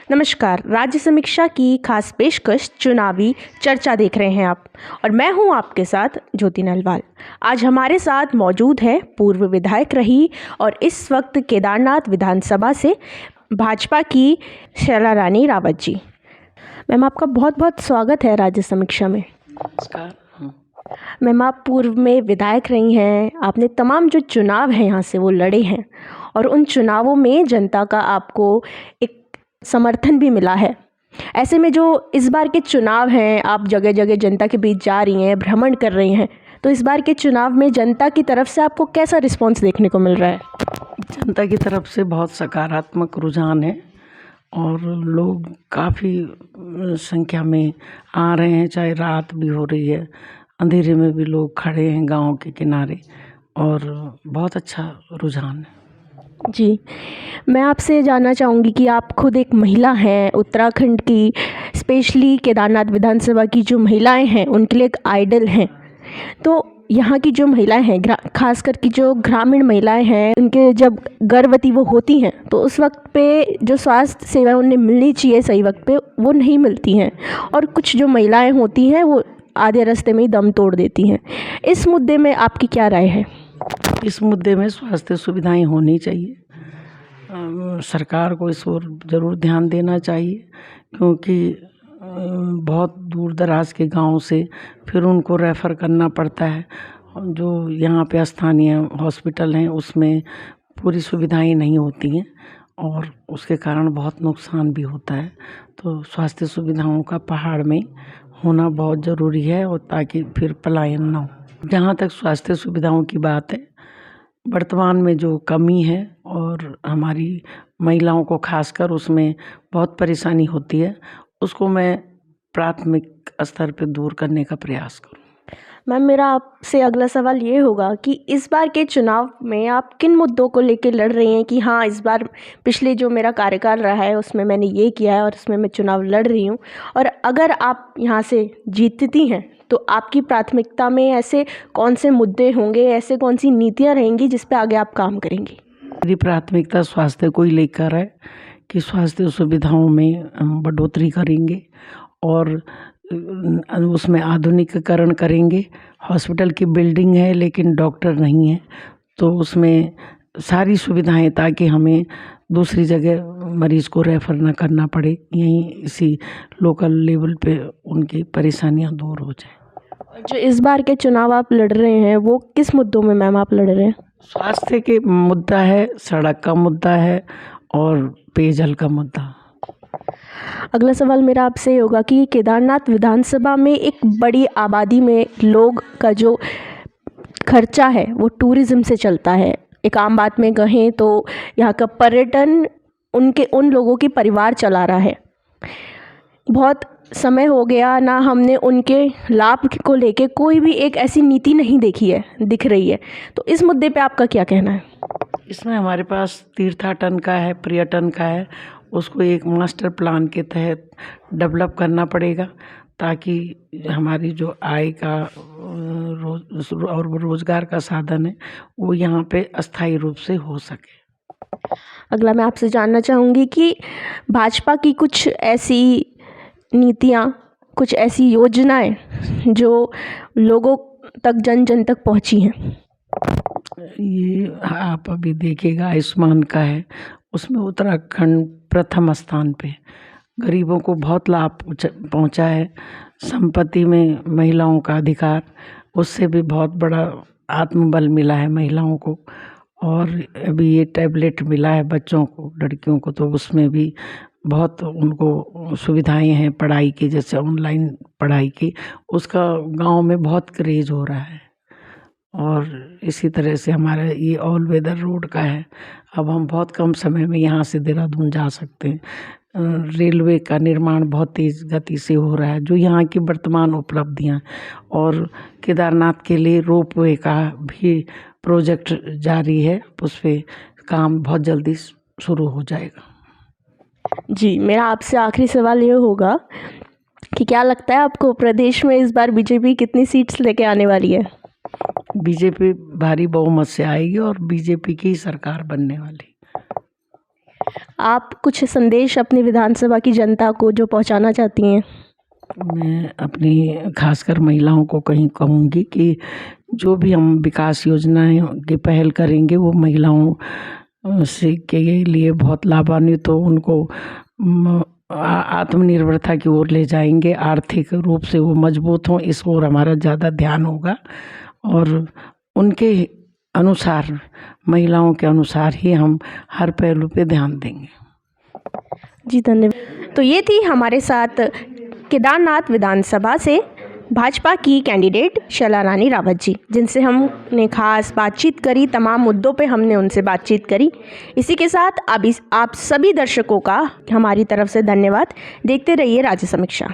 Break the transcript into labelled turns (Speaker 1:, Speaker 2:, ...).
Speaker 1: नमस्कार। राज्य समीक्षा की खास पेशकश चुनावी चर्चा देख रहे हैं आप और मैं हूं आपके साथ ज्योति नलवाल। आज हमारे साथ मौजूद है पूर्व विधायक रही और इस वक्त केदारनाथ विधानसभा से भाजपा की शैला रानी रावत जी। मैम, आपका बहुत बहुत स्वागत है राज्य समीक्षा में।
Speaker 2: नमस्कार।
Speaker 1: मैम, आप पूर्व में विधायक रही हैं, आपने तमाम जो चुनाव हैं यहाँ से वो लड़े हैं और उन चुनावों में जनता का आपको एक समर्थन भी मिला है। ऐसे में जो इस बार के चुनाव हैं, आप जगह जगह जनता के बीच जा रही हैं, भ्रमण कर रही हैं, तो इस बार के चुनाव में जनता की तरफ से आपको कैसा रिस्पॉन्स देखने को मिल रहा है?
Speaker 2: जनता की तरफ से बहुत सकारात्मक रुझान है और लोग काफ़ी संख्या में आ रहे हैं, चाहे रात भी हो रही है, अंधेरे में भी लोग खड़े हैं गांव के किनारे और बहुत अच्छा रुझान है।
Speaker 1: जी, मैं आपसे जानना चाहूँगी कि आप खुद एक महिला हैं, उत्तराखंड की, स्पेशली केदारनाथ विधानसभा की जो महिलाएं हैं उनके लिए एक आइडल हैं। तो यहाँ की जो महिलाएं हैं, खासकर की जो ग्रामीण महिलाएं हैं, उनके जब गर्भवती वो होती हैं तो उस वक्त पे जो स्वास्थ्य सेवाएं उन्हें मिलनी चाहिए सही वक्त पे, वो नहीं मिलती हैं और कुछ जो महिलाएं होती हैं वो आधे रास्ते में ही दम तोड़ देती हैं। इस मुद्दे में आपकी क्या राय है?
Speaker 2: इस मुद्दे में स्वास्थ्य सुविधाएं होनी चाहिए। सरकार को इस ओर ज़रूर ध्यान देना चाहिए, क्योंकि बहुत दूर दराज के गांव से फिर उनको रेफ़र करना पड़ता है। जो यहाँ पे स्थानीय हॉस्पिटल हैं उसमें पूरी सुविधाएं नहीं होती हैं और उसके कारण बहुत नुकसान भी होता है। तो स्वास्थ्य सुविधाओं का पहाड़ में होना बहुत ज़रूरी है और ताकि फिर पलायन ना हो। जहाँ तक स्वास्थ्य सुविधाओं की बात है, वर्तमान में जो कमी है और हमारी महिलाओं को खासकर उसमें बहुत परेशानी होती है, उसको मैं प्राथमिक स्तर पे दूर करने का प्रयास करूँ।
Speaker 1: मैम, मेरा आपसे अगला सवाल ये होगा कि इस बार के चुनाव में आप किन मुद्दों को लेकर लड़ रही हैं कि हाँ, इस बार पिछले जो मेरा कार्यकाल रहा है उसमें मैंने ये किया है और इसमें मैं चुनाव लड़ रही हूँ, और अगर आप यहाँ से जीतती हैं तो आपकी प्राथमिकता में ऐसे कौन से मुद्दे होंगे, ऐसे कौन सी नीतियाँ रहेंगी जिस पे आगे आप काम करेंगी?
Speaker 2: मेरी प्राथमिकता स्वास्थ्य को ही लेकर है कि स्वास्थ्य सुविधाओं में हम बढ़ोतरी करेंगे और उसमें आधुनिकीकरण करेंगे। हॉस्पिटल की बिल्डिंग है लेकिन डॉक्टर नहीं है, तो उसमें सारी सुविधाएं, ताकि हमें दूसरी जगह मरीज़ को रेफ़र ना करना पड़े, यहीं इसी लोकल लेवल पे उनकी परेशानियां दूर हो जाए।
Speaker 1: जो इस बार के चुनाव आप लड़ रहे हैं वो किस मुद्दों में मैम आप लड़ रहे हैं?
Speaker 2: स्वास्थ्य के मुद्दा है, सड़क का मुद्दा है और पेयजल का मुद्दा।
Speaker 1: अगला सवाल मेरा आपसे ये होगा कि केदारनाथ विधानसभा में एक बड़ी आबादी में लोग का जो खर्चा है वो टूरिज़्म से चलता है। एक आम बात में कहें तो यहाँ का पर्यटन उन लोगों की परिवार चला रहा है। बहुत समय हो गया ना हमने उनके लाभ को लेके कोई भी एक ऐसी नीति नहीं दिख रही है। तो इस मुद्दे पे आपका क्या कहना है?
Speaker 2: इसमें हमारे पास तीर्थाटन का है, पर्यटन का है, उसको एक मास्टर प्लान के तहत डेवलप करना पड़ेगा, ताकि हमारी जो आय का और रोज़गार का साधन है वो यहाँ पे अस्थायी रूप से हो सके।
Speaker 1: अगला मैं आपसे जानना चाहूँगी कि भाजपा की कुछ ऐसी नीतियाँ, कुछ ऐसी योजनाएं जो लोगों तक जन जन तक पहुँची हैं।
Speaker 2: ये आप अभी देखिएगा, आयुष्मान का है, उसमें उत्तराखंड प्रथम स्थान पे, गरीबों को बहुत लाभ पहुंचा है। संपत्ति में महिलाओं का अधिकार, उससे भी बहुत बड़ा आत्मबल मिला है महिलाओं को। और अभी ये टैबलेट मिला है बच्चों को, लड़कियों को, तो उसमें भी बहुत उनको सुविधाएं हैं पढ़ाई की, जैसे ऑनलाइन पढ़ाई की, उसका गांव में बहुत क्रेज हो रहा है। और इसी तरह से हमारा ये ऑल वेदर रोड का है, अब हम बहुत कम समय में यहाँ से देहरादून जा सकते हैं। रेलवे का निर्माण बहुत तेज़ गति से हो रहा है, जो यहाँ की वर्तमान उपलब्धियाँ। और केदारनाथ के लिए रोपवे का भी प्रोजेक्ट जारी है, उस पर काम बहुत जल्दी शुरू हो जाएगा।
Speaker 1: जी, मेरा आपसे आखिरी सवाल ये होगा कि क्या लगता है आपको प्रदेश में इस बार बीजेपी कितनी सीट्स लेके आने वाली है?
Speaker 2: बीजेपी भारी बहुमत से आएगी और बीजेपी की सरकार बनने वाली।
Speaker 1: आप कुछ संदेश अपनी विधानसभा की जनता को जो पहुंचाना चाहती हैं?
Speaker 2: मैं अपनी खासकर महिलाओं को कहीं कहूँगी कि जो भी हम विकास योजनाएं की पहल करेंगे वो महिलाओं से के लिए बहुत लाभान्वित हो, उनको आत्मनिर्भरता की ओर ले जाएंगे, आर्थिक रूप से वो मजबूत हों, इस ओर हमारा ज़्यादा ध्यान होगा और उनके अनुसार, महिलाओं के अनुसार ही हम हर पहलू पे ध्यान देंगे।
Speaker 1: जी धन्यवाद। तो ये थी हमारे साथ केदारनाथ विधानसभा से भाजपा की कैंडिडेट शैला रानी रावत जी, जिनसे हमने खास बातचीत करी, तमाम मुद्दों पे हमने उनसे बातचीत करी। इसी के साथ आप सभी दर्शकों का हमारी तरफ से धन्यवाद। देखते रहिए राज्य समीक्षा।